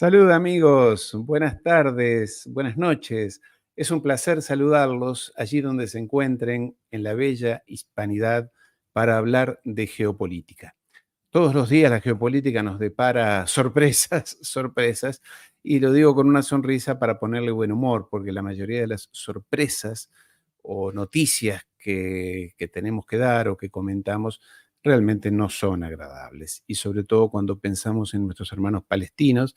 Salud amigos, buenas tardes, buenas noches. Es un placer saludarlos allí donde se encuentren en la bella hispanidad para hablar de geopolítica. Todos los días la geopolítica nos depara sorpresas, sorpresas, y lo digo con una sonrisa para ponerle buen humor, porque la mayoría de las sorpresas o noticias que tenemos que dar o que comentamos realmente no son agradables. Y sobre todo cuando pensamos en nuestros hermanos palestinos,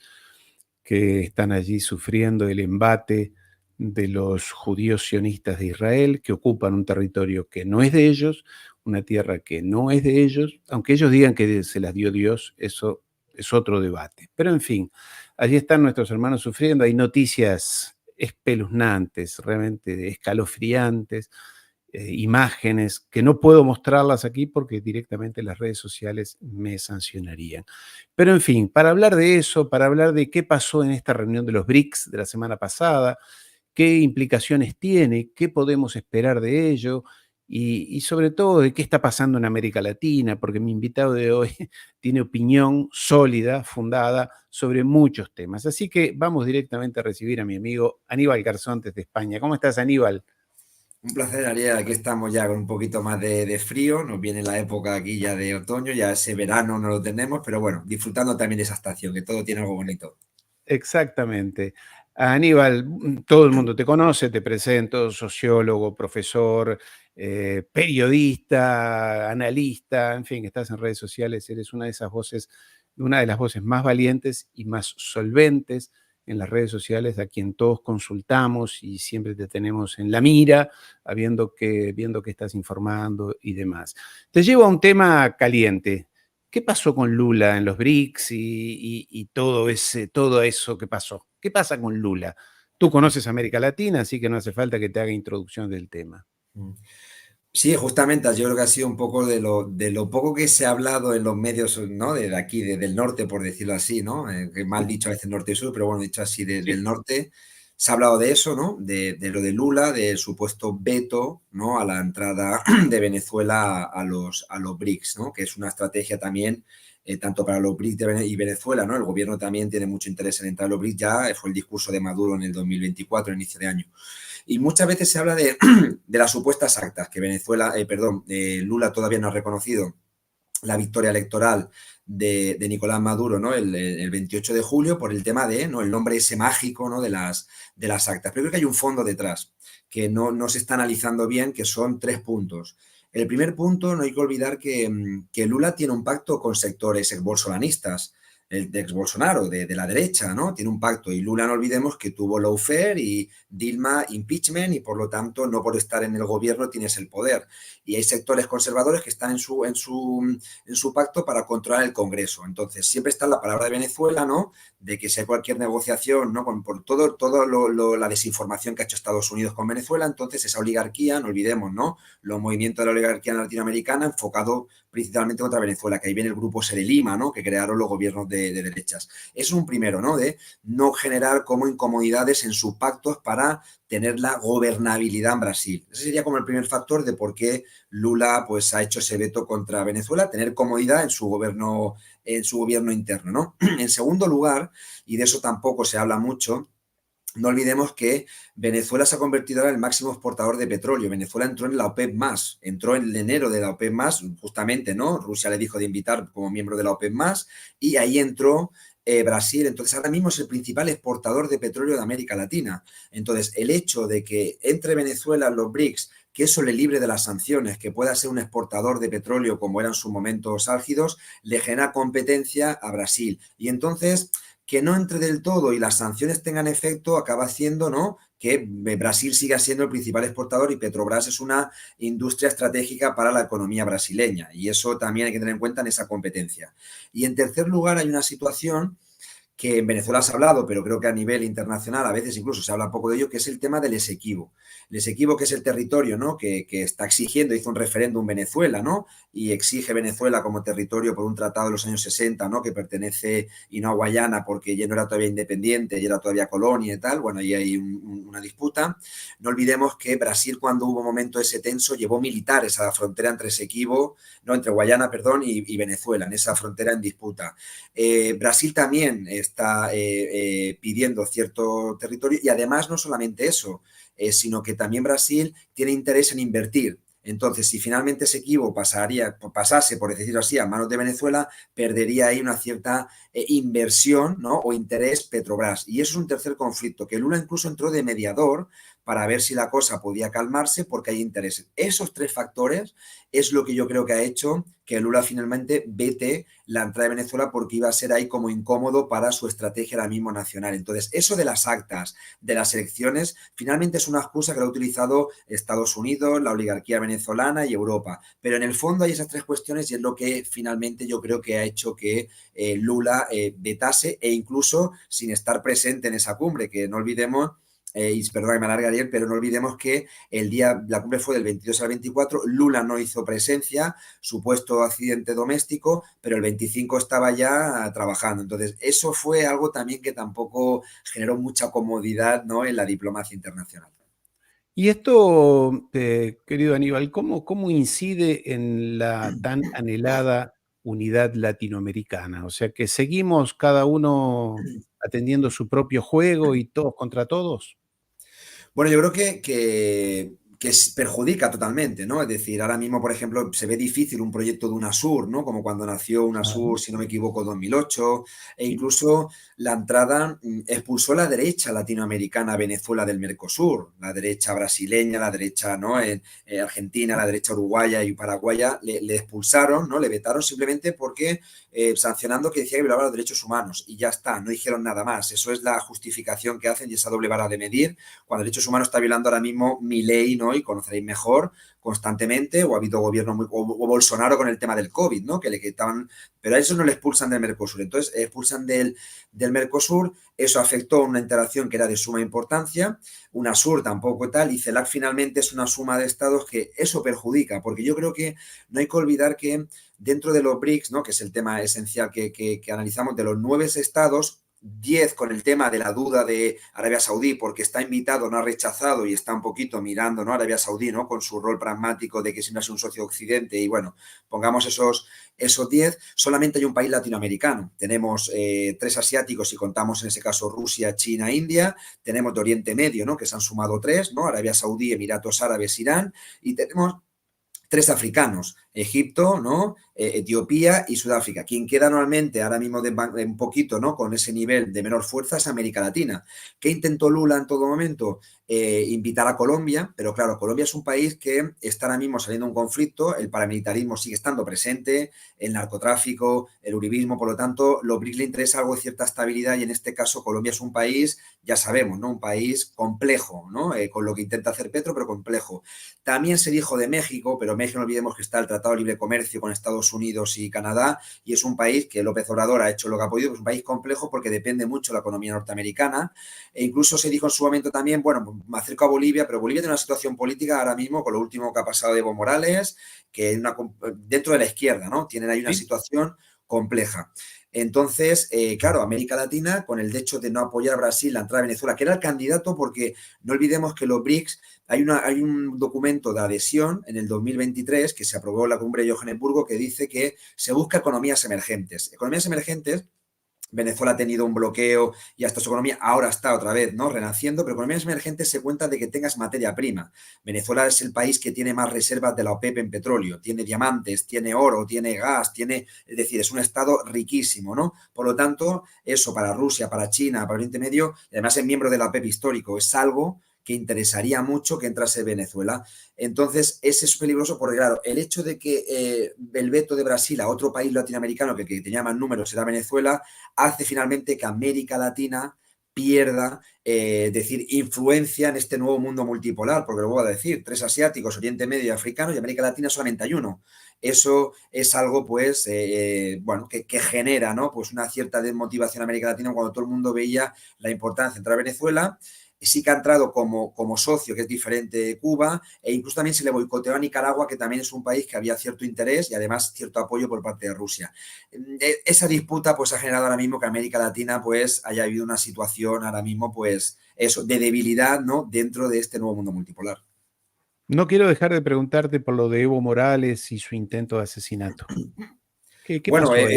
que están allí sufriendo el embate de los judíos sionistas de Israel, que ocupan un territorio que no es de ellos, una tierra que no es de ellos, aunque ellos digan que se las dio Dios, eso es otro debate. Pero en fin, allí están nuestros hermanos sufriendo, hay noticias espeluznantes, realmente escalofriantes, imágenes que no puedo mostrarlas aquí porque directamente las redes sociales me sancionarían. Pero en fin, para hablar de eso, para hablar de qué pasó en esta reunión de los BRICS de la semana pasada, qué implicaciones tiene, qué podemos esperar de ello y sobre todo de qué está pasando en América Latina, porque mi invitado de hoy tiene opinión sólida, fundada sobre muchos temas. Así que vamos directamente a recibir a mi amigo Aníbal Garzón desde España. ¿Cómo estás, Aníbal? Un placer, Ariel. Aquí estamos ya con un poquito más de frío. Nos viene la época aquí ya de otoño, ya ese verano no lo tenemos, pero bueno, disfrutando también de esa estación, que todo tiene algo bonito. Exactamente. Aníbal, todo el mundo te conoce, te presento, sociólogo, profesor, periodista, analista, en fin, estás en redes sociales, eres una de esas voces, una de las voces más valientes y más solventes en las redes sociales, a quien todos consultamos y siempre te tenemos en la mira, viendo que estás informando y demás. Te llevo a un tema caliente. ¿Qué pasó con Lula en los BRICS y todo eso que pasó? ¿Qué pasa con Lula? Tú conoces América Latina, así que no hace falta que te haga introducción del tema. Mm. Sí, justamente, yo creo que ha sido un poco de lo poco que se ha hablado en los medios, ¿no? De aquí, del norte, por decirlo así, ¿no? Que mal dicho a veces norte y sur, pero bueno, dicho así, del Sí. norte, se ha hablado de eso, ¿no? De lo de Lula, del supuesto veto, ¿no? A la entrada de Venezuela a los BRICS, ¿no? Que es una estrategia también, tanto para los BRICS y Venezuela, ¿no? El gobierno también tiene mucho interés en entrar a los BRICS, ya fue el discurso de Maduro en el 2024, inicio de año. Y muchas veces se habla de las supuestas actas que Lula todavía no ha reconocido la victoria electoral de Nicolás Maduro, ¿no? El 28 de julio por el tema de, ¿no? El nombre ese mágico, ¿no? de las actas. Pero creo que hay un fondo detrás que no se está analizando bien, que son 3 puntos. El primer punto, no hay que olvidar que Lula tiene un pacto con sectores exbolsonanistas, el de ex-Bolsonaro, de la derecha, ¿no? Tiene un pacto. Y Lula, no olvidemos que tuvo lawfare y Dilma impeachment y por lo tanto no por estar en el gobierno tienes el poder. Y hay sectores conservadores que están en su pacto para controlar el Congreso. Entonces, siempre está la palabra de Venezuela, ¿no? De que si hay cualquier negociación, ¿no? Por todo la desinformación que ha hecho Estados Unidos con Venezuela, entonces esa oligarquía, no olvidemos, ¿no? Los movimientos de la oligarquía latinoamericana enfocado principalmente contra Venezuela, que ahí viene el grupo Serelima, ¿no? Que crearon los gobiernos de derechas. Eso es un primero, ¿no? De no generar como incomodidades en sus pactos para tener la gobernabilidad en Brasil. Ese sería como el primer factor de por qué Lula pues ha hecho ese veto contra Venezuela, tener comodidad en su gobierno interno, ¿no? En segundo lugar, y de eso tampoco se habla mucho, no olvidemos que Venezuela se ha convertido ahora en el máximo exportador de petróleo. Venezuela entró en la OPEP+, entró en enero de la OPEP+, justamente, ¿no? Rusia le dijo de invitar como miembro de la OPEP+, y ahí entró Brasil. Entonces, ahora mismo es el principal exportador de petróleo de América Latina. Entonces, el hecho de que entre Venezuela en los BRICS, que eso le libre de las sanciones, que pueda ser un exportador de petróleo como eran sus momentos álgidos, le genera competencia a Brasil. Y entonces que no entre del todo y las sanciones tengan efecto, acaba haciendo, ¿no? Que Brasil siga siendo el principal exportador y Petrobras es una industria estratégica para la economía brasileña. Y eso también hay que tener en cuenta en esa competencia. Y en tercer lugar, hay una situación que en Venezuela se ha hablado, pero creo que a nivel internacional a veces incluso se habla poco de ello, que es el tema del Esequibo. El Esequibo, que es el territorio, ¿no? que está exigiendo, hizo un referéndum Venezuela, ¿no? Y exige Venezuela como territorio por un tratado de los años 60, ¿no? Que pertenece y no a Guayana porque ya no era todavía independiente, ya era todavía colonia y tal. Bueno, ahí hay una disputa. No olvidemos que Brasil, cuando hubo un momento ese tenso, llevó militares a la frontera entre Esequibo, no, entre Guayana, perdón, y Venezuela, en esa frontera en disputa. Brasil también está pidiendo cierto territorio y además no solamente eso, sino que también Brasil tiene interés en invertir. Entonces, si finalmente ese Esequibo pasase, por decirlo así, a manos de Venezuela, perdería ahí una cierta inversión, ¿no? O interés Petrobras. Y eso es un tercer conflicto, que Lula incluso entró de mediador para ver si la cosa podía calmarse porque hay intereses. Esos tres factores es lo que yo creo que ha hecho que Lula finalmente vete la entrada de Venezuela porque iba a ser ahí como incómodo para su estrategia ahora mismo nacional. Entonces, eso de las actas, de las elecciones, finalmente es una excusa que lo ha utilizado Estados Unidos, la oligarquía venezolana y Europa. Pero en el fondo hay esas tres cuestiones y es lo que finalmente yo creo que ha hecho que Lula vetase e incluso sin estar presente en esa cumbre, que no olvidemos y perdón que me alargue Ariel, pero no olvidemos que la cumbre fue del 22 al 24, Lula no hizo presencia, supuesto accidente doméstico, pero el 25 estaba ya trabajando. Entonces, eso fue algo también que tampoco generó mucha comodidad, ¿no? En la diplomacia internacional. Y esto, querido Aníbal, ¿cómo incide en la tan anhelada unidad latinoamericana? O sea, que seguimos cada uno atendiendo su propio juego y todos contra todos. Bueno, yo creo que perjudica totalmente, ¿no? Es decir, ahora mismo, por ejemplo, se ve difícil un proyecto de UNASUR, ¿no? Como cuando nació Claro. UNASUR, si no me equivoco, 2008, e incluso la entrada expulsó a la derecha latinoamericana a Venezuela del Mercosur, la derecha brasileña, la derecha, ¿no? Argentina, la derecha uruguaya y paraguaya, le expulsaron, ¿no? Le vetaron simplemente porque sancionando que decía que violaba los derechos humanos y ya está, no dijeron nada más. Eso es la justificación que hacen y esa doble vara de medir cuando derechos humanos está violando ahora mismo Milei, ¿no? Y conoceréis mejor constantemente, o ha habido gobierno o Bolsonaro con el tema del COVID, ¿no? Que le quitaban, pero a eso no le expulsan del Mercosur. Entonces, expulsan del Mercosur, eso afectó a una interacción que era de suma importancia, UNASUR tampoco tal, y CELAC finalmente es una suma de estados que eso perjudica, porque yo creo que no hay que olvidar que dentro de los BRICS, ¿no? Que es el tema esencial que analizamos, de los 9 estados, 10 con el tema de la duda de Arabia Saudí, porque está invitado, no ha rechazado y está un poquito mirando, ¿no? Arabia Saudí, ¿no? Con su rol pragmático de que siempre es un socio de Occidente y bueno, pongamos esos 10, solamente hay un país latinoamericano. Tenemos 3 asiáticos y contamos en ese caso Rusia, China, India, tenemos de Oriente Medio, ¿no? Que se han sumado 3, ¿no? Arabia Saudí, Emiratos Árabes, Irán y tenemos 3 africanos, Egipto, ¿no? Etiopía y Sudáfrica. Quien queda normalmente ahora mismo de un poquito, ¿no? Con ese nivel de menor fuerza es América Latina. ¿Qué intentó Lula en todo momento? Invitar a Colombia, pero claro, Colombia es un país que está ahora mismo saliendo de un conflicto, el paramilitarismo sigue estando presente, el narcotráfico, el uribismo, por lo tanto, los BRICS le interesa algo de cierta estabilidad y en este caso Colombia es un país, ya sabemos, ¿no? Un país complejo, ¿no? Con lo que intenta hacer Petro, pero complejo. También se dijo de México, pero México no olvidemos que está el Tratado de Libre Comercio con Estados Unidos y Canadá y es un país que López Obrador ha hecho lo que ha podido, es un país complejo porque depende mucho de la economía norteamericana e incluso se dijo en su momento también, bueno, me acerco a Bolivia, pero Bolivia tiene una situación política ahora mismo con lo último que ha pasado de Evo Morales, que es dentro de la izquierda, ¿no? Tienen ahí una Sí. situación compleja. Entonces, claro, América Latina, con el hecho de no apoyar a Brasil, la entrada de Venezuela, que era el candidato, porque no olvidemos que los BRICS, hay un documento de adhesión en el 2023 que se aprobó en la cumbre de Johannesburgo que dice que se busca economías emergentes. Economías emergentes, Venezuela ha tenido un bloqueo y hasta su economía ahora está otra vez, ¿no? Renaciendo, pero economías emergentes se cuenta de que tengas materia prima. Venezuela es el país que tiene más reservas de la OPEP en petróleo, tiene diamantes, tiene oro, tiene gas, es decir, es un estado riquísimo, ¿no? Por lo tanto, eso para Rusia, para China, para Oriente Medio, y además es miembro de la OPEP histórico, es algo que interesaría mucho que entrase Venezuela. Entonces, ese es peligroso porque, claro, el hecho de que el veto de Brasil a otro país latinoamericano que tenía más números era Venezuela, hace finalmente que América Latina pierda, decir, influencia en este nuevo mundo multipolar, porque lo voy a decir, 3 asiáticos, Oriente Medio y africanos, y América Latina solamente hay uno. Eso es algo, pues, bueno, que genera, ¿no? Pues una cierta desmotivación en América Latina cuando todo el mundo veía la importancia de entrar a Venezuela. Sí que ha entrado como socio, que es diferente de Cuba, e incluso también se le boicoteó a Nicaragua, que también es un país que había cierto interés y además cierto apoyo por parte de Rusia. Esa disputa pues ha generado ahora mismo que América Latina pues haya habido una situación ahora mismo pues eso, de debilidad, ¿no? Dentro de este nuevo mundo multipolar. No quiero dejar de preguntarte por lo de Evo Morales y su intento de asesinato. ¿Qué Bueno, pasó ahí?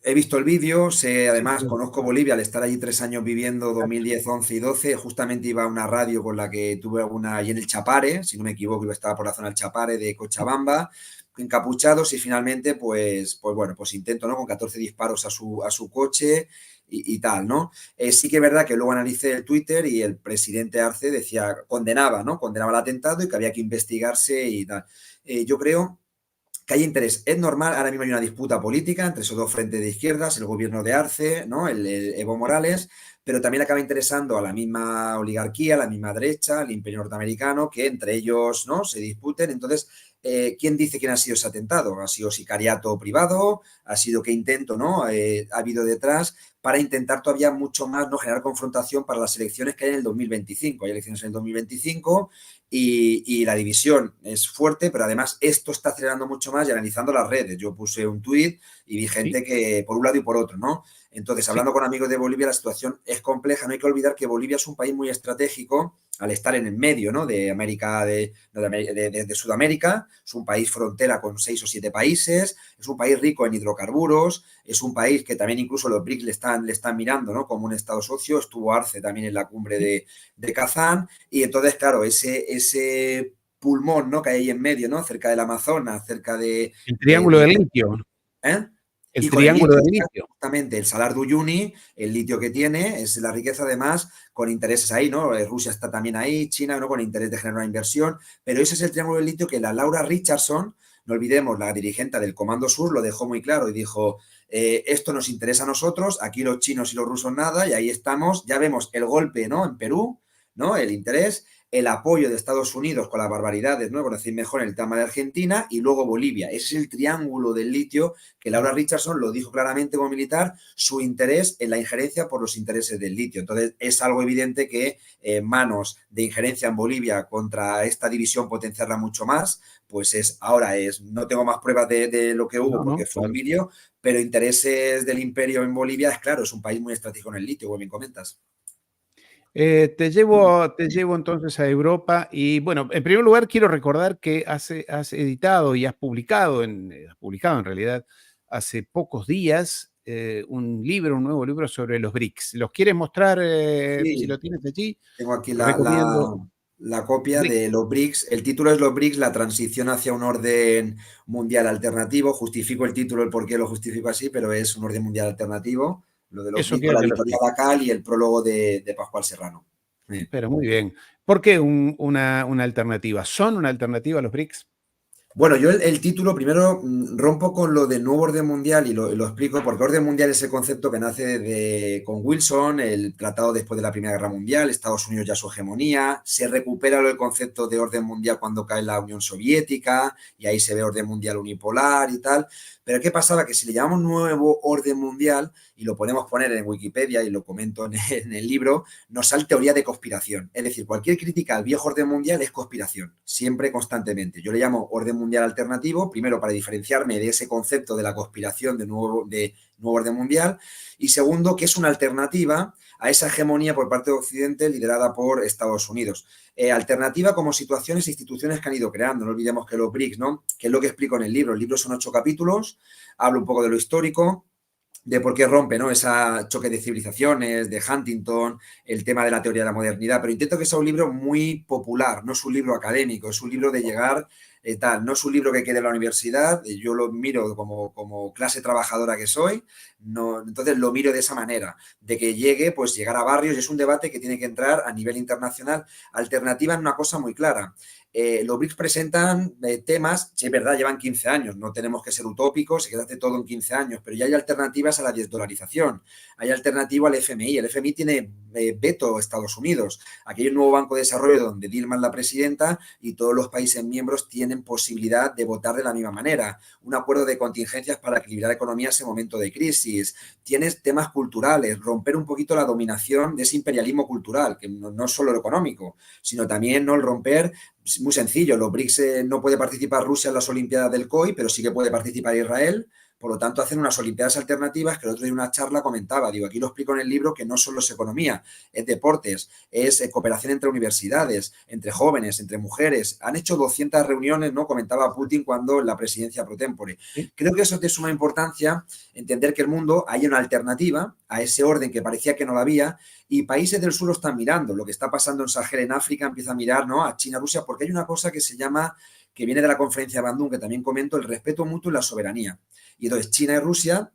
he visto el vídeo, sé, Sí, además sí. conozco Bolivia al estar allí 3 años viviendo, 2010, 11 y 12, justamente iba a una radio con la que tuve alguna, allí en el Chapare, si no me equivoco, yo estaba por la zona del Chapare de Cochabamba, encapuchados y finalmente, pues bueno, pues intento, ¿no? Con 14 disparos a su coche y tal, ¿no? Sí que es verdad que luego analicé el Twitter y el presidente Arce decía, condenaba, ¿no? Condenaba el atentado y que había que investigarse y tal. Yo creo que hay interés. Es normal, ahora mismo hay una disputa política entre esos dos frentes de izquierdas, el gobierno de Arce, ¿no? El Evo Morales, pero también acaba interesando a la misma oligarquía, a la misma derecha, al imperio norteamericano, que entre ellos, ¿no? Se disputen. Entonces, ¿quién dice quién ha sido ese atentado? ¿Ha sido sicariato privado? ¿Ha sido qué intento, ¿no? Ha habido detrás para intentar todavía mucho más no generar confrontación para las elecciones que hay en el 2025. Hay elecciones en el 2025 y la división es fuerte, pero además esto está acelerando mucho más y analizando las redes. Yo puse un tuit y vi Sí, gente que por un lado y por otro, ¿no? Entonces, sí. hablando con amigos de Bolivia, la situación es compleja. No hay que olvidar que Bolivia es un país muy estratégico al estar en el medio, ¿no? De América, de Sudamérica. Es un país frontera con 6 o 7 países. Es un país rico en hidrocarburos. Es un país que también incluso los BRICS le están mirando, ¿no? Como un estado socio. Estuvo Arce también en la cumbre Sí. de Kazán. Y entonces, claro, ese pulmón, ¿no? Que hay ahí en medio, ¿no? Cerca del Amazonas, cerca El de, triángulo de del litio. ¿eh? El Y con el triángulo litio, del litio. justamente el Salar de Uyuni, el litio que tiene, es la riqueza además con intereses ahí, ¿no? Rusia está también ahí, China, ¿no? Con interés de generar una inversión, pero ese es el triángulo del litio que la Laura Richardson, no olvidemos, la dirigente del Comando Sur, lo dejó muy claro y dijo, esto nos interesa a nosotros, aquí los chinos y los rusos nada, y ahí estamos, ya vemos el golpe, ¿no? En Perú, ¿no? El interés, el apoyo de Estados Unidos con las barbaridades, ¿no? Conocéis mejor el tema de Argentina y luego Bolivia. Ese es el triángulo del litio que Laura Richardson lo dijo claramente como militar, su interés en la injerencia por los intereses del litio. Entonces, es algo evidente que manos de injerencia en Bolivia contra esta división potenciarla mucho más, pues no tengo más pruebas de lo que hubo No, porque no, fue un claro. vídeo, pero intereses del imperio en Bolivia, es claro, es un país muy estratégico en el litio, como bien comentas. Te llevo entonces a Europa y bueno, en primer lugar quiero recordar que has editado y has publicado en realidad hace pocos días un libro, un nuevo libro sobre los BRICS. ¿Los quieres mostrar si lo Sí, tienes allí? tengo aquí Recomiendo la copia BRICS. de los BRICS. El título es Los BRICS, la transición hacia un orden mundial alternativo. Justifico el título, el por qué lo justifico así, pero es un orden mundial alternativo. Lo de los Eso BRICS con quiero la que lo editorial expliques. Acal y el prólogo de Pascual Serrano. Sí. Pero muy bien. ¿Por qué una alternativa? ¿Son una alternativa a los BRICS? Bueno, yo el título primero rompo con lo del nuevo orden mundial y lo explico, porque orden mundial es el concepto que nace con Wilson, el tratado después de la Primera Guerra Mundial, Estados Unidos ya su hegemonía, se recupera el concepto de orden mundial cuando cae la Unión Soviética y ahí se ve orden mundial unipolar y tal, pero ¿qué pasaba? Que si le llamamos nuevo orden mundial y lo podemos poner en Wikipedia y lo comento en el libro, nos sale teoría de conspiración. Es decir, cualquier crítica al viejo orden mundial es conspiración, siempre, constantemente. Yo le llamo orden mundial alternativo, primero para diferenciarme de ese concepto de la conspiración de nuevo orden mundial, y segundo, que es una alternativa a esa hegemonía por parte de Occidente liderada por Estados Unidos. Alternativa como situaciones e instituciones que han ido creando. No olvidemos que los BRICS, ¿no? Que es lo que explico en el libro. El libro son 8 capítulos, hablo un poco de lo histórico, de por qué rompe, ¿no? Ese choque de civilizaciones, de Huntington, el tema de la teoría de la modernidad, pero intento que sea un libro muy popular, no es un libro académico, es un libro de llegar tal, no es un libro que quede en la universidad, yo lo miro como clase trabajadora que soy, no, entonces lo miro de esa manera, de que llegue, pues llegar a barrios, y es un debate que tiene que entrar a nivel internacional, alternativa en una cosa muy clara. Los BRICS presentan temas, sí, es verdad, llevan 15 años, no tenemos que ser utópicos, se hace todo en 15 años, pero ya hay alternativas a la desdolarización, hay alternativa al FMI, el FMI tiene veto a Estados Unidos, aquí hay un nuevo Banco de Desarrollo donde Dilma es la presidenta y todos los países miembros tienen posibilidad de votar de la misma manera, un acuerdo de contingencias para equilibrar economías en momento de crisis, tienes temas culturales, romper un poquito la dominación de ese imperialismo cultural, que no es solo lo económico, sino también no el romper. Es muy sencillo, los BRICS no puede participar Rusia en las Olimpiadas del COI, pero sí que puede participar Israel, por lo tanto hacen unas olimpiadas alternativas que el otro día en una charla comentaba, digo, aquí lo explico en el libro, que no solo es economía, es deportes, es cooperación entre universidades, entre jóvenes, entre mujeres. Han hecho 200 reuniones, ¿no? Comentaba Putin cuando en la presidencia pro tempore. Sí. Creo que eso es de suma importancia, entender que el mundo hay una alternativa a ese orden que parecía que no la había, y países del sur lo están mirando. Lo que está pasando en Sahel, en África, empieza a mirar, ¿no?, a China, Rusia, porque hay una cosa que se llama, que viene de la conferencia de Bandung, que también comento, el respeto mutuo y la soberanía. Y entonces China y Rusia,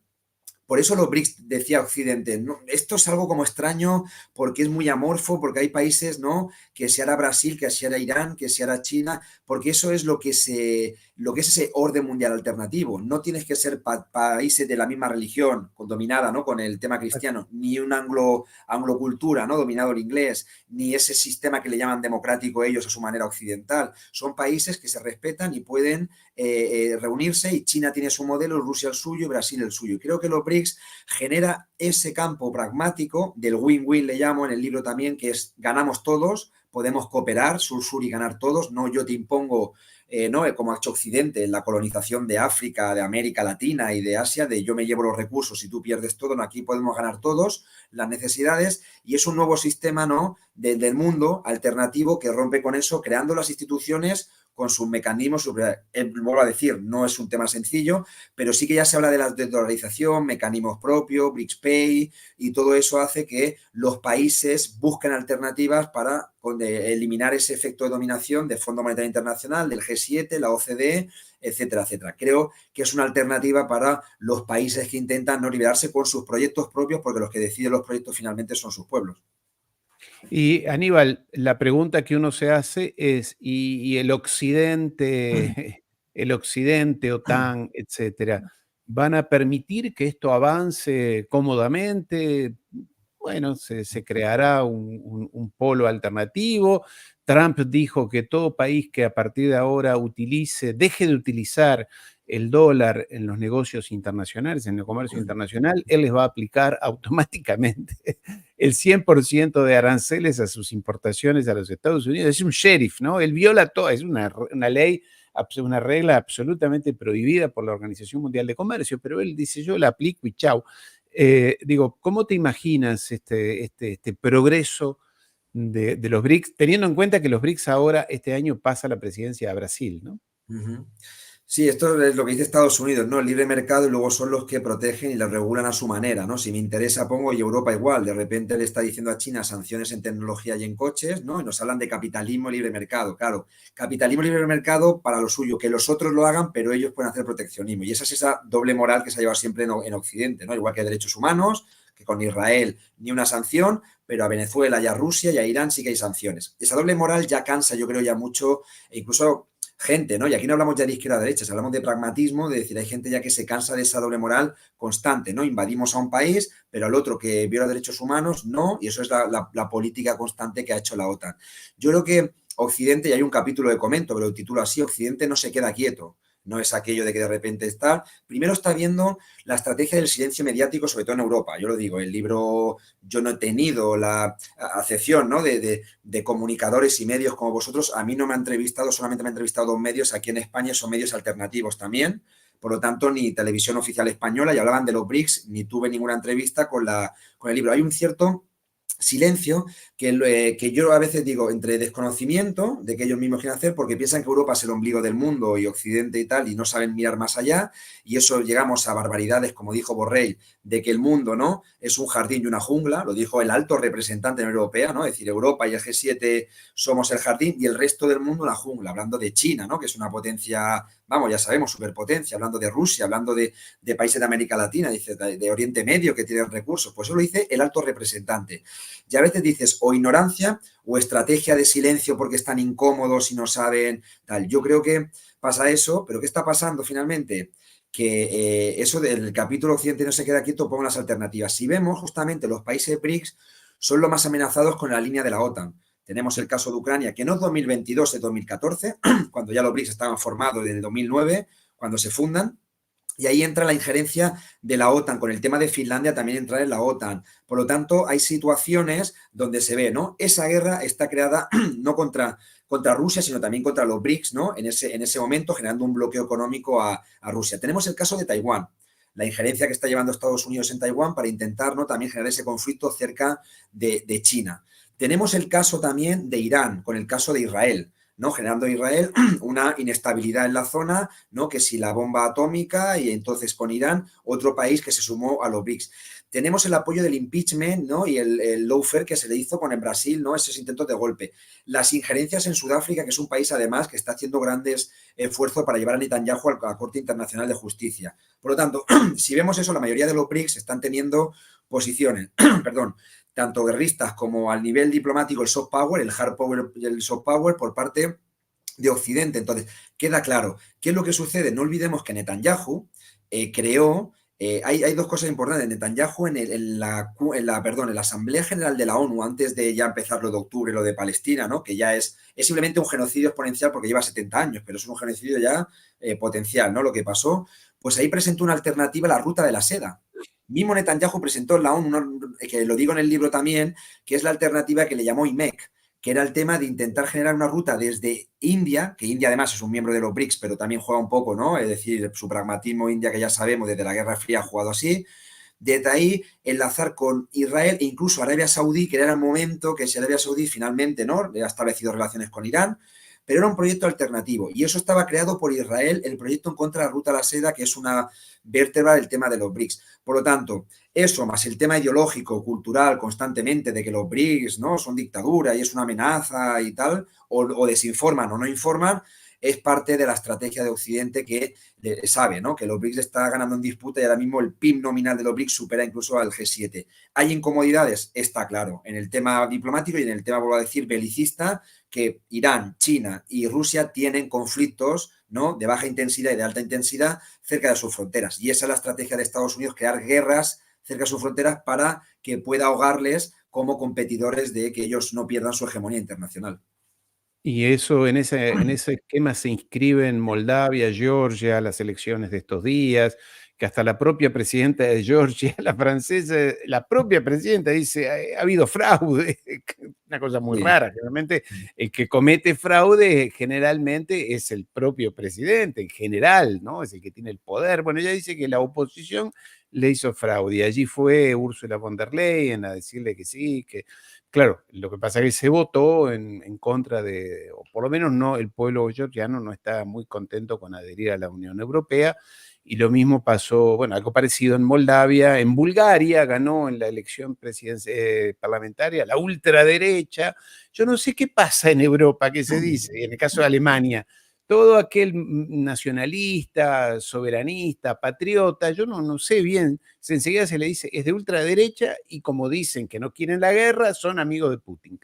por eso los BRICS, decía Occidente, no, esto es algo como extraño porque es muy amorfo, porque hay países, ¿no?, que si era Brasil, que si era Irán, que si era China, porque eso es lo que es ese orden mundial alternativo. No tienes que ser países de la misma religión, dominada, ¿no?, con el tema cristiano, ni un anglocultura, ¿no?, dominado el inglés, ni ese sistema que le llaman democrático ellos a su manera occidental. Son países que se respetan y pueden reunirse, y China tiene su modelo, Rusia el suyo y Brasil el suyo. Y creo que los BRICS genera ese campo pragmático del win-win, le llamo en el libro también, que es ganamos todos, podemos cooperar, sur-sur, y ganar todos, no yo te impongo, ¿no?, como ha hecho Occidente en la colonización de África, de América Latina y de Asia, de yo me llevo los recursos y tú pierdes todo. No, aquí podemos ganar todos las necesidades, y es un nuevo sistema, ¿no?, del mundo alternativo que rompe con eso, creando las instituciones con sus mecanismos. Vuelvo a decir, no es un tema sencillo, pero sí que ya se habla de la desdolarización, mecanismos propios, BRICS Pay, y todo eso hace que los países busquen alternativas para eliminar ese efecto de dominación del Fondo Monetario Internacional, del G7, la OCDE, etcétera, etcétera. Creo que es una alternativa para los países que intentan no liberarse con sus proyectos propios, porque los que deciden los proyectos finalmente son sus pueblos. Y Aníbal, la pregunta que uno se hace es, ¿y el Occidente, el Occidente, OTAN, etcétera, van a permitir que esto avance cómodamente? Bueno, se creará un polo alternativo. Trump dijo que todo país que a partir de ahora deje de utilizar el dólar en los negocios internacionales, en el comercio internacional, él les va a aplicar automáticamente el 100% de aranceles a sus importaciones a los Estados Unidos. Es un sheriff, ¿no? Él viola todo, es una ley, una regla absolutamente prohibida por la Organización Mundial de Comercio, pero él dice, yo la aplico y chau. Digo, ¿cómo te imaginas este progreso de los BRICS, teniendo en cuenta que los BRICS ahora, este año, pasa la presidencia a Brasil, ¿no? Uh-huh. Sí, esto es lo que dice Estados Unidos, ¿no? El libre mercado, y luego son los que protegen y lo regulan a su manera, ¿no? Si me interesa, pongo, y Europa igual. De repente le está diciendo a China sanciones en tecnología y en coches, ¿no? Y nos hablan de capitalismo y libre mercado. Claro, capitalismo y libre mercado para lo suyo, que los otros lo hagan, pero ellos pueden hacer proteccionismo. Y esa es esa doble moral que se ha llevado siempre en Occidente, ¿no? Igual que derechos humanos, que con Israel ni una sanción, pero a Venezuela y a Rusia y a Irán sí que hay sanciones. Esa doble moral ya cansa, yo creo, ya mucho, e incluso gente, ¿no? Y aquí no hablamos ya de izquierda a derecha, hablamos de pragmatismo, de decir, hay gente ya que se cansa de esa doble moral constante, ¿no? Invadimos a un país, pero al otro que viola derechos humanos, no, y eso es la política constante que ha hecho la OTAN. Yo creo que Occidente, y hay un capítulo que comento, pero lo titulo así, Occidente no se queda quieto. No es aquello de que de repente está. Primero está viendo la estrategia del silencio mediático, sobre todo en Europa. Yo lo digo, el libro, yo no he tenido la acepción, ¿no?, de comunicadores y medios como vosotros. A mí no me ha entrevistado, solamente me han entrevistado 2 medios aquí en España, son medios alternativos también. Por lo tanto, ni televisión oficial española, y hablaban de los BRICS, ni tuve ninguna entrevista con el libro. Hay un cierto silencio que yo a veces digo entre desconocimiento de que ellos mismos quieren hacer, porque piensan que Europa es el ombligo del mundo y Occidente y tal, y no saben mirar más allá, y eso llegamos a barbaridades, como dijo Borrell, de que el mundo, ¿no?, es un jardín y una jungla. Lo dijo el alto representante de la Unión Europea, ¿no? Es decir, Europa y el G7 somos el jardín y el resto del mundo la jungla, hablando de China, ¿no?, que es una potencia, vamos, ya sabemos, superpotencia, hablando de Rusia, hablando de países de América Latina, dice, de Oriente Medio, que tienen recursos. Pues eso lo dice el alto representante. Y a veces dices, o ignorancia o estrategia de silencio porque están incómodos y no saben tal. Yo creo que pasa eso, pero ¿qué está pasando finalmente? Que eso del capítulo Occidente no se queda quieto, pongo las alternativas. Si vemos, justamente los países BRICS son los más amenazados con la línea de la OTAN. Tenemos el caso de Ucrania, que no es 2022, es 2014, cuando ya los BRICS estaban formados desde el 2009, cuando se fundan. Y ahí entra la injerencia de la OTAN, con el tema de Finlandia también entrar en la OTAN. Por lo tanto, hay situaciones donde se ve, ¿no?, esa guerra está creada no contra Rusia, sino también contra los BRICS, ¿no?, en ese momento, generando un bloqueo económico a Rusia. Tenemos el caso de Taiwán. la injerencia que está llevando Estados Unidos en Taiwán para intentar, ¿no?, también generar ese conflicto cerca de China. Tenemos el caso también de Irán, con el caso de Israel, ¿no?, generando Israel una inestabilidad en la zona, ¿no?, que si la bomba atómica y entonces con Irán, otro país que se sumó a los BRICS. Tenemos el apoyo del impeachment, ¿no?, y el lawfare que se le hizo con el Brasil, ¿no?, esos intentos de golpe. Las injerencias en Sudáfrica, que es un país además que está haciendo grandes esfuerzos para llevar a Netanyahu a la Corte Internacional de Justicia. Por lo tanto, si vemos eso, la mayoría de los BRICS están teniendo posiciones, perdón, tanto guerristas como al nivel diplomático, el soft power, el hard power y el soft power por parte de Occidente. Entonces, queda claro, ¿qué es lo que sucede? No olvidemos que Netanyahu creó, hay dos cosas importantes. Netanyahu en la Asamblea General de la ONU, antes de ya empezar lo de octubre, lo de Palestina, ¿no?, que ya es simplemente un genocidio exponencial porque lleva 70 años, pero es un genocidio ya potencial, ¿no?, lo que pasó, pues ahí presentó una alternativa a la ruta de la seda. Mismo Netanyahu presentó en la ONU, que lo digo en el libro también, que es la alternativa que le llamó IMEC, que era el tema de intentar generar una ruta desde India, que India además es un miembro de los BRICS, pero también juega un poco, ¿no?, es decir, su pragmatismo India, que ya sabemos, desde la Guerra Fría ha jugado así, desde ahí enlazar con Israel e incluso Arabia Saudí, que era el momento que si Arabia Saudí finalmente, ¿no?, ha establecido relaciones con Irán, pero era un proyecto alternativo y eso estaba creado por Israel, el proyecto en contra de la Ruta a la Seda, que es una vértebra del tema de los BRICS. Por lo tanto, eso más el tema ideológico, cultural, constantemente de que los BRICS, ¿no?, son dictadura y es una amenaza y tal, o desinforman o no informan, es parte de la estrategia de Occidente que sabe, ¿no?, que los BRICS está ganando en disputa y ahora mismo el PIB nominal de los BRICS supera incluso al G7. ¿Hay incomodidades? Está claro. En el tema diplomático y en el tema, vuelvo a decir, belicista, que Irán, China y Rusia tienen conflictos, ¿no?, de baja intensidad y de alta intensidad cerca de sus fronteras. Y esa es la estrategia de Estados Unidos, crear guerras cerca de sus fronteras para que pueda ahogarles como competidores de que ellos no pierdan su hegemonía internacional. Y eso en ese esquema se inscriben Moldavia, Georgia, las elecciones de estos días, que hasta la propia presidenta de Georgia, la francesa, la propia presidenta dice: "Ha habido fraude", una cosa muy Sí. rara. Generalmente, el que comete fraude generalmente es el propio presidente, en general, ¿no? Es el que tiene el poder. Bueno, ella dice que la oposición le hizo fraude, y allí fue Ursula von der Leyen a decirle que sí, que claro, lo que pasa es que se votó en contra de, o por lo menos no, el pueblo georgiano no está muy contento con adherir a la Unión Europea, y lo mismo pasó, bueno, algo parecido en Moldavia, en Bulgaria ganó en la elección parlamentaria la ultraderecha. Yo no sé qué pasa en Europa, qué se dice, en el caso de Alemania, todo aquel nacionalista, soberanista, patriota, yo no sé bien, enseguida se le dice es de ultraderecha y como dicen que no quieren la guerra, son amigos de Putin.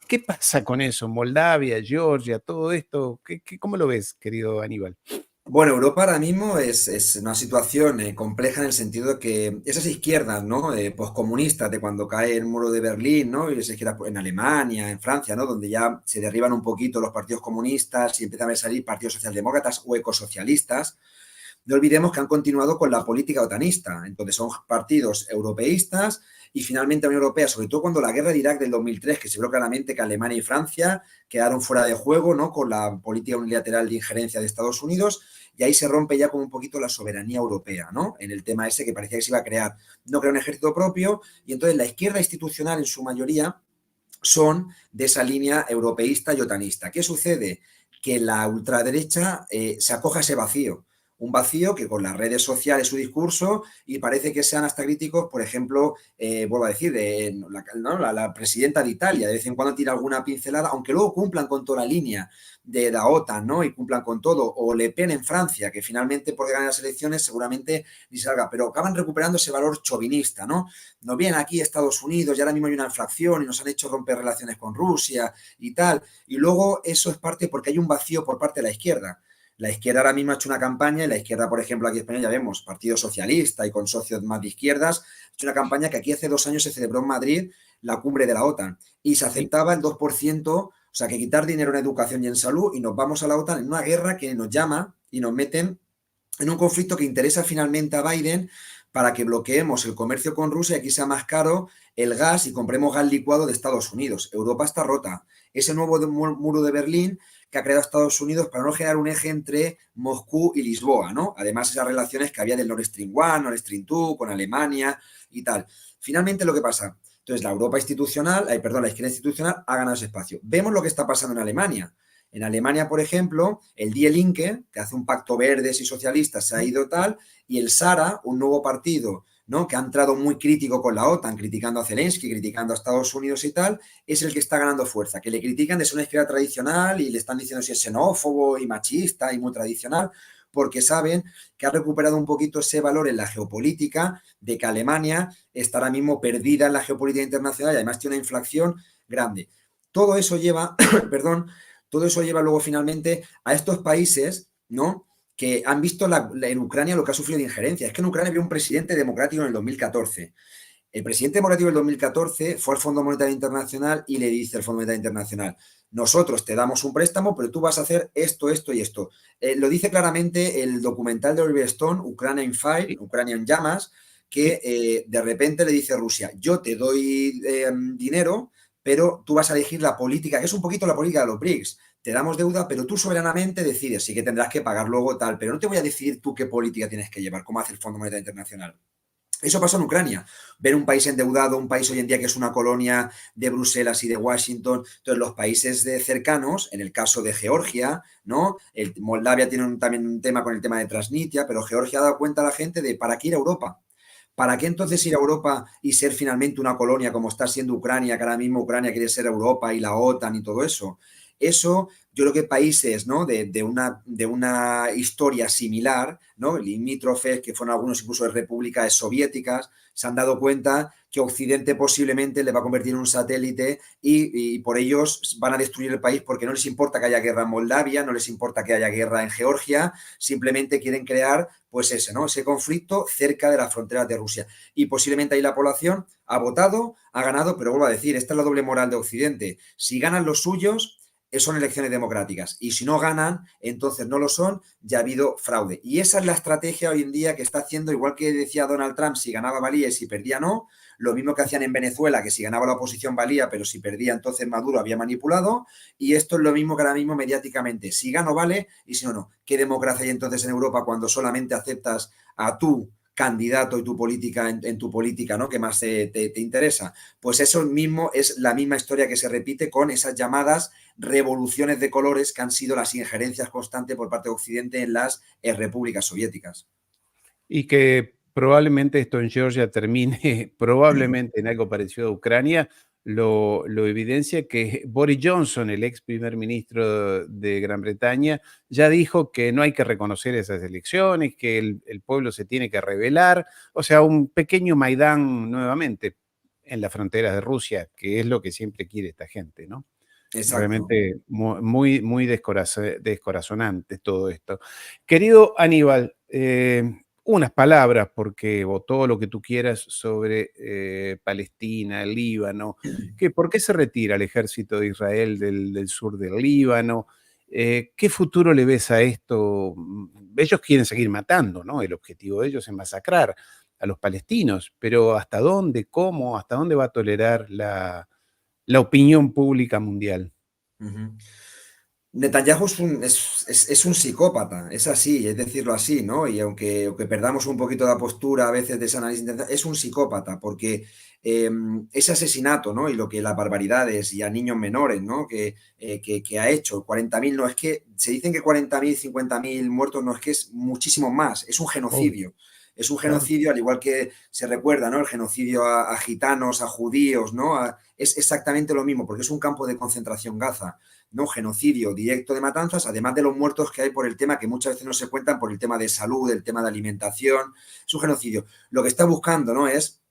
¿Qué pasa con eso? Moldavia, Georgia, todo esto, ¿cómo lo ves, querido Aníbal? Bueno, Europa ahora mismo es una situación compleja en el sentido de que esas izquierdas, ¿no?, poscomunistas de cuando cae el muro de Berlín, ¿no?, y esa izquierda en Alemania, en Francia, ¿no?, donde ya se derriban un poquito los partidos comunistas y empiezan a salir partidos socialdemócratas o ecosocialistas. No olvidemos que han continuado con la política otanista. Entonces son partidos europeístas y finalmente la Unión Europea, sobre todo cuando la guerra de Irak del 2003, que se vio claramente que Alemania y Francia quedaron fuera de juego, ¿no?, con la política unilateral de injerencia de Estados Unidos, y ahí se rompe ya como un poquito la soberanía europea, ¿no?, en el tema ese que parecía que se iba a crear. No crea un ejército propio y entonces la izquierda institucional en su mayoría son de esa línea europeísta y otanista. ¿Qué sucede? Que la ultraderecha se acoge a ese vacío. Un vacío que con las redes sociales su discurso y parece que sean hasta críticos, por ejemplo, vuelvo a decir, la presidenta de Italia de vez en cuando tira alguna pincelada, aunque luego cumplan con toda la línea de la OTAN, ¿no?, y cumplan con todo, o Le Pen en Francia, que finalmente por ganar las elecciones seguramente ni salga, pero acaban recuperando ese valor chauvinista, ¿no? Nos vienen aquí Estados Unidos y ahora mismo hay una inflación y nos han hecho romper relaciones con Rusia y tal. Y luego eso es parte porque hay un vacío por parte de la izquierda. La izquierda ahora mismo ha hecho una campaña y la izquierda, por ejemplo, aquí en España ya vemos, Partido Socialista y con socios más de izquierdas, ha hecho una campaña que aquí hace 2 años se celebró en Madrid la cumbre de la OTAN y se Sí. aceptaba el 2%, o sea, que quitar dinero en educación y en salud y nos vamos a la OTAN en una guerra que nos llama y nos meten en un conflicto que interesa finalmente a Biden para que bloqueemos el comercio con Rusia y aquí sea más caro el gas y compremos gas licuado de Estados Unidos. Europa está rota. Ese nuevo muro de Berlín que ha creado Estados Unidos para no generar un eje entre Moscú y Lisboa, ¿no? Además, esas relaciones que había del Nord Stream 1, Nord Stream 2, con Alemania y tal. Finalmente, lo que pasa, entonces la Europa institucional, la izquierda institucional ha ganado ese espacio. Vemos lo que está pasando en Alemania. En Alemania, por ejemplo, el Die Linke, que hace un pacto verdes y socialistas, se ha ido tal, y el Sara, un nuevo partido, ¿no?, que ha entrado muy crítico con la OTAN, criticando a Zelensky, criticando a Estados Unidos y tal, es el que está ganando fuerza, que le critican de ser una izquierda tradicional y le están diciendo si es xenófobo y machista y muy tradicional, porque saben que ha recuperado un poquito ese valor en la geopolítica, de que Alemania está ahora mismo perdida en la geopolítica internacional y además tiene una inflación grande. Todo eso lleva, perdón, todo eso lleva luego finalmente a estos países, ¿no?, que han visto en Ucrania lo que ha sufrido de injerencia. Es que en Ucrania había un presidente democrático en el 2014. El presidente democrático del 2014 fue al Fondo Monetario Internacional y le dice al Fondo Monetario Internacional: nosotros te damos un préstamo, pero tú vas a hacer esto, esto y esto. Lo dice claramente el documental de Oliver Stone, Ucrania in Fire, Sí, Ucrania en llamas, sí. que de repente le dice a Rusia: yo te doy dinero, pero tú vas a elegir la política, que es un poquito la política de los BRICS. Te damos deuda, pero tú soberanamente decides, sí que tendrás que pagar luego tal, pero no te voy a decidir tú qué política tienes que llevar, como hace el Fondo Monetario Internacional. Eso pasó en Ucrania. Ver un país endeudado, un país hoy en día que es una colonia de Bruselas y de Washington. Entonces, los países cercanos, en el caso de Georgia, ¿no? Moldavia tiene también un tema con el tema de Transnistria, pero Georgia ha dado cuenta a la gente de para qué ir a Europa. ¿Para qué entonces ir a Europa y ser finalmente una colonia como está siendo Ucrania, que ahora mismo Ucrania quiere ser Europa y la OTAN y todo eso? Eso, yo creo que países, ¿no?, de una historia similar, ¿no?, limítrofes, que fueron algunos incluso de repúblicas soviéticas, se han dado cuenta que Occidente posiblemente le va a convertir en un satélite y por ellos van a destruir el país, porque no les importa que haya guerra en Moldavia, no les importa que haya guerra en Georgia, simplemente quieren crear pues ese, ¿no?, ese conflicto cerca de las fronteras de Rusia. Y posiblemente ahí la población ha votado, ha ganado, pero vuelvo a decir, esta es la doble moral de Occidente. Si ganan los suyos, son elecciones democráticas, y si no ganan, entonces no lo son, ya ha habido fraude. Y esa es la estrategia hoy en día que está haciendo, igual que decía Donald Trump, si ganaba valía y si perdía no, lo mismo que hacían en Venezuela, que si ganaba la oposición valía, pero si perdía entonces Maduro había manipulado, y esto es lo mismo que ahora mismo mediáticamente: si gano vale y si no, no. ¿Qué democracia hay entonces en Europa cuando solamente aceptas a tu candidato y tu política en tu política, ¿no?, que más te interesa? Pues eso mismo es la misma historia que se repite con esas llamadas revoluciones de colores, que han sido las injerencias constantes por parte de Occidente en las repúblicas soviéticas. Y que probablemente esto en Georgia termine probablemente en algo parecido a Ucrania, lo evidencia que Boris Johnson, el ex primer ministro de Gran Bretaña, ya dijo que no hay que reconocer esas elecciones, que el pueblo se tiene que rebelar, o sea, un pequeño Maidán nuevamente en las fronteras de Rusia, que es lo que siempre quiere esta gente, ¿no? Exacto. Realmente muy, muy descorazonante todo esto. Querido Aníbal, unas palabras, porque, o todo lo que tú quieras sobre Palestina, el Líbano, ¿por qué se retira el ejército de Israel del sur del Líbano? ¿Qué futuro le ves a esto? Ellos quieren seguir matando, ¿no? El objetivo de ellos es masacrar a los palestinos, pero ¿hasta dónde, cómo, hasta dónde va a tolerar la opinión pública mundial? Ujú. Netanyahu es un psicópata, es así, es decirlo así, ¿no? Y aunque perdamos un poquito la postura a veces de ese análisis, es un psicópata, porque ese asesinato, ¿no?, y lo que las barbaridades y a niños menores, ¿no?, que ha hecho, 40.000, no es que se dicen que 40.000, 50.000 muertos, no, es que es muchísimo más, es un Oh, genocidio. Es un claro. genocidio, al igual que se recuerda, ¿no?, el genocidio a gitanos, a judíos, ¿no? Es exactamente lo mismo, porque es un campo de concentración Gaza, ¿no? Genocidio directo de matanzas, además de los muertos que hay por el tema que muchas veces no se cuentan, por el tema de salud, el tema de alimentación. Es un genocidio. Lo que está buscando, ¿no?, es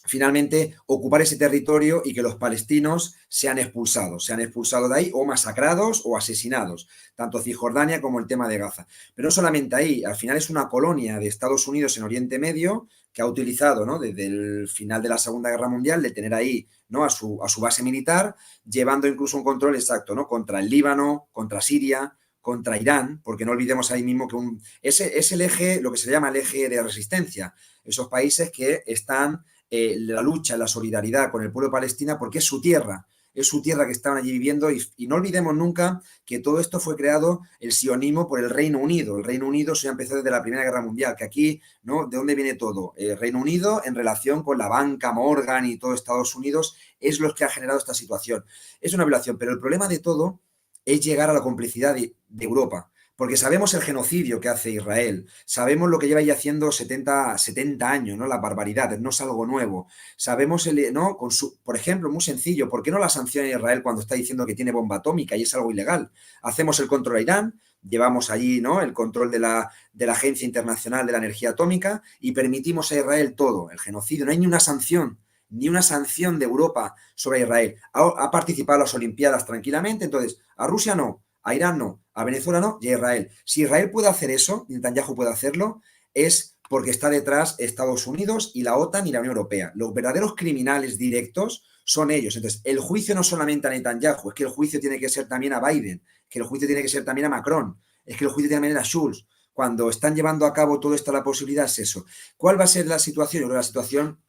finalmente ocupar ese territorio y que los palestinos sean expulsados de ahí, o masacrados o asesinados, tanto Cisjordania como el tema de Gaza. Pero no solamente ahí, al final es una colonia de Estados Unidos en Oriente Medio, que ha utilizado, ¿no?, desde el final de la Segunda Guerra Mundial, de tener ahí, ¿no?, a su base militar, llevando incluso un control exacto, ¿no?, contra el Líbano, contra Siria, contra Irán, porque no olvidemos ahí mismo que ese es el eje, lo que se llama el eje de resistencia, esos países que están la lucha, la solidaridad con el pueblo de Palestina, porque es su tierra. es su tierra que estaban allí viviendo y no olvidemos nunca que todo esto fue creado, el sionismo, por el Reino Unido. El Reino Unido se empezó desde la Primera Guerra Mundial, que aquí, ¿no? ¿De dónde viene todo? El Reino Unido en relación con la banca, Morgan y todo Estados Unidos es lo que ha generado esta situación. Es una violación, pero el problema de todo es llegar a la complicidad de Europa. Porque sabemos el genocidio que hace Israel, sabemos lo que lleva ya haciendo 70 años, ¿no? Las barbaridades, no es algo nuevo. Sabemos, ¿no? Por ejemplo, muy sencillo, ¿por qué no la sanciona Israel cuando está diciendo que tiene bomba atómica y es algo ilegal? Hacemos el control a Irán, llevamos allí, ¿no? El control de la Agencia Internacional de la Energía Atómica y permitimos a Israel todo, el genocidio. No hay ni una sanción de Europa sobre Israel. Ha participado en las Olimpiadas tranquilamente, entonces a Rusia no, a Irán no, a Venezuela no y a Israel. Si Israel puede hacer eso, Netanyahu puede hacerlo, es porque está detrás Estados Unidos y la OTAN y la Unión Europea. Los verdaderos criminales directos son ellos. Entonces, el juicio no solamente a Netanyahu, es que el juicio tiene que ser también a Biden, que el juicio tiene que ser también a Macron, es que el juicio también a Schulz. Cuando están llevando a cabo todo esto, la posibilidad es eso. ¿Cuál va a ser la situación? Yo creo que la situación,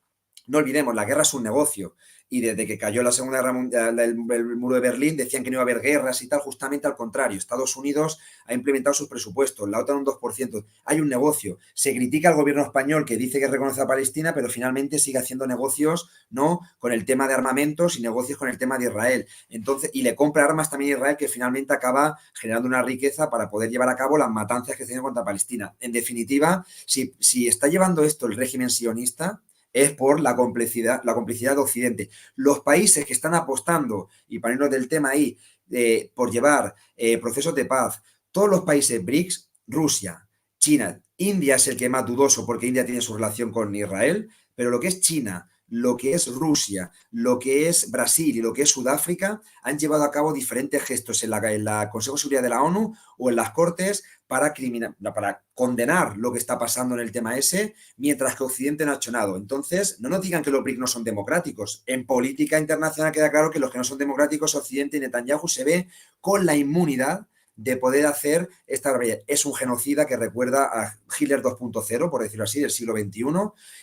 no olvidemos, la guerra es un negocio y desde que cayó la Segunda Guerra Mundial, el muro de Berlín, decían que no iba a haber guerras y tal, justamente al contrario. Estados Unidos ha implementado sus presupuestos, la OTAN un 2%. Hay un negocio. Se critica al gobierno español que dice que reconoce a Palestina, pero finalmente sigue haciendo negocios, ¿no? Con el tema de armamentos y negocios con el tema de Israel. Entonces, y le compra armas también a Israel, que finalmente acaba generando una riqueza para poder llevar a cabo las matanzas que se tienen contra Palestina. En definitiva, si está llevando esto el régimen sionista, es por la complicidad de Occidente. Los países que están apostando, y para irnos del tema ahí, por llevar procesos de paz, todos los países BRICS, Rusia, China, India es el que más dudoso porque India tiene su relación con Israel, pero lo que es China, lo que es Rusia, lo que es Brasil y lo que es Sudáfrica han llevado a cabo diferentes gestos en la Consejo de Seguridad de la ONU o en las Cortes para condenar lo que está pasando en el tema ese, mientras que Occidente no ha hecho nada. Entonces, no nos digan que los BRICS no son democráticos. En política internacional queda claro que los que no son democráticos, Occidente y Netanyahu, se ve con la inmunidad de poder hacer esta barbaridad. Es un genocida que recuerda a Hitler 2.0, por decirlo así, del siglo XXI,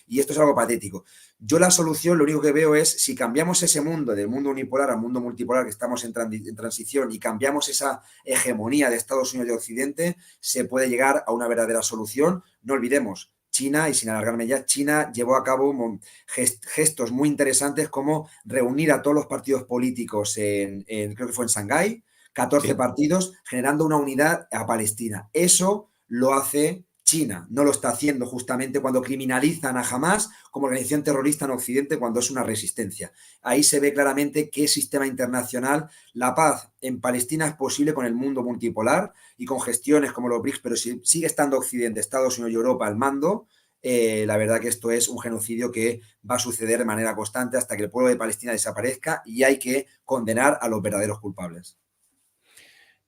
y esto es algo patético. Yo la solución, lo único que veo es, si cambiamos ese mundo, del mundo unipolar al mundo multipolar, que estamos en transición, y cambiamos esa hegemonía de Estados Unidos y de Occidente, se puede llegar a una verdadera solución. No olvidemos, China, y sin alargarme ya, China llevó a cabo gestos muy interesantes como reunir a todos los partidos políticos creo que fue en Shanghái, 14 partidos, generando una unidad a Palestina. Eso lo hace China, no lo está haciendo justamente cuando criminalizan a Hamás como organización terrorista en Occidente cuando es una resistencia. Ahí se ve claramente qué sistema internacional, la paz en Palestina es posible con el mundo multipolar y con gestiones como los BRICS, pero si sigue estando Occidente, Estados Unidos y Europa al mando, la verdad que esto es un genocidio que va a suceder de manera constante hasta que el pueblo de Palestina desaparezca y hay que condenar a los verdaderos culpables.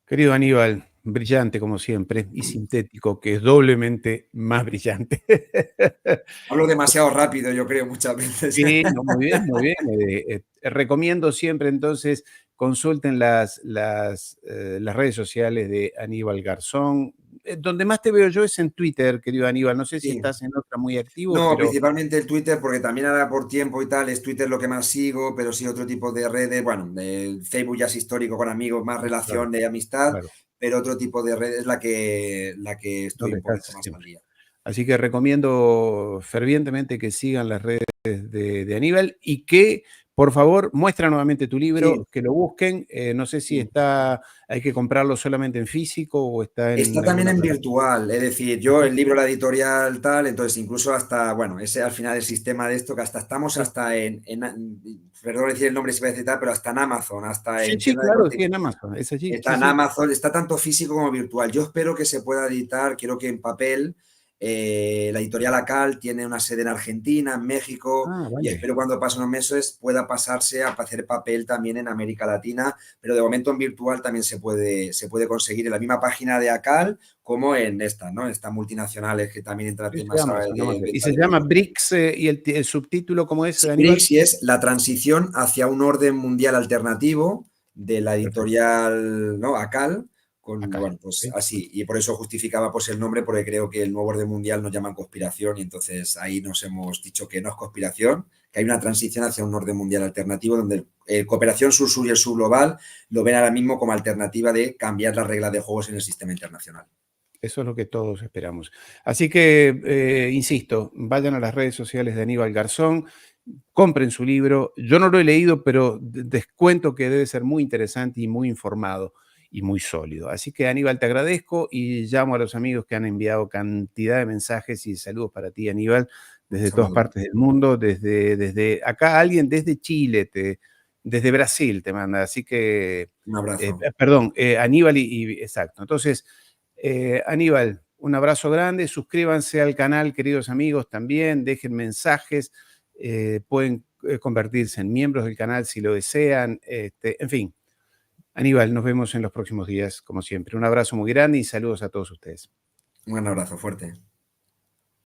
Querido Aníbal, brillante como siempre y sintético, que es doblemente más brillante. Hablo demasiado rápido, yo creo, muchas veces. Sí, no, muy bien, muy bien. Recomiendo siempre entonces consulten las redes sociales de Aníbal Garzón. Donde más te veo yo es en Twitter, querido Aníbal. No sé si Sí. estás en otra muy activo, No, pero principalmente el Twitter, porque también ahora por tiempo y tal, es Twitter lo que más sigo, pero sí otro tipo de redes, bueno, el Facebook ya es histórico con amigos, más relación claro, de amistad, claro, pero otro tipo de redes es la que estoy donde un poquito estás más al siempre. día. Así que recomiendo fervientemente que sigan las redes de Aníbal y que, por favor, muestra nuevamente tu Sí, libro, que lo busquen. No sé si sí. hay que comprarlo solamente en físico o está Está en también alguna en plataforma. virtual, es decir, yo el libro, la editorial tal, entonces incluso hasta, bueno, ese al final el sistema de esto, que hasta estamos Sí, hasta perdón decir el nombre si voy a citar, pero hasta en Amazon, hasta sí, en sí, tienda de claro, corte. sí, en Amazon, es allí, Está sí, en sí. Amazon, está tanto físico como virtual. Yo espero que se pueda editar, quiero que en papel. La editorial Acal tiene una sede en Argentina, en México, Ah, y vale. espero cuando pasen unos meses pueda pasarse a hacer papel también en América Latina, pero de momento en virtual también se puede conseguir en la misma página de Acal como en estas, ¿no? Estas multinacionales que también entran Sí, sí, temas Amazon, de Amazon. Y venta se de llama libros. BRICS y el subtítulo, ¿cómo es, Aníbal? BRICS y es la transición hacia un orden mundial alternativo de la Perfecto. editorial, ¿no? Acal, Acá. bueno, pues ¿Sí? así. Y por eso justificaba pues el nombre, porque creo que el nuevo orden mundial nos llaman conspiración y entonces ahí nos hemos dicho que no es conspiración, que hay una transición hacia un orden mundial alternativo donde cooperación sur-sur y el subglobal lo ven ahora mismo como alternativa de cambiar las reglas de juegos en el sistema internacional. Eso es lo que todos esperamos. Así que, insisto, vayan a las redes sociales de Aníbal Garzón, compren su libro. Yo no lo he leído, pero descuento que debe ser muy interesante y muy informado y muy sólido. Así que, Aníbal, te agradezco y llamo a los amigos que han enviado cantidad de mensajes y saludos para ti, Aníbal, Un desde todas saludo. partes del mundo, desde acá alguien desde Chile, desde Brasil te manda. Así que, Un abrazo. perdón, Aníbal exacto. Entonces, Aníbal, un abrazo grande, suscríbanse al canal, queridos amigos, también, dejen mensajes, pueden convertirse en miembros del canal si lo desean, en fin. Aníbal, nos vemos en los próximos días, como siempre. Un abrazo muy grande y saludos a todos ustedes. Un gran abrazo fuerte.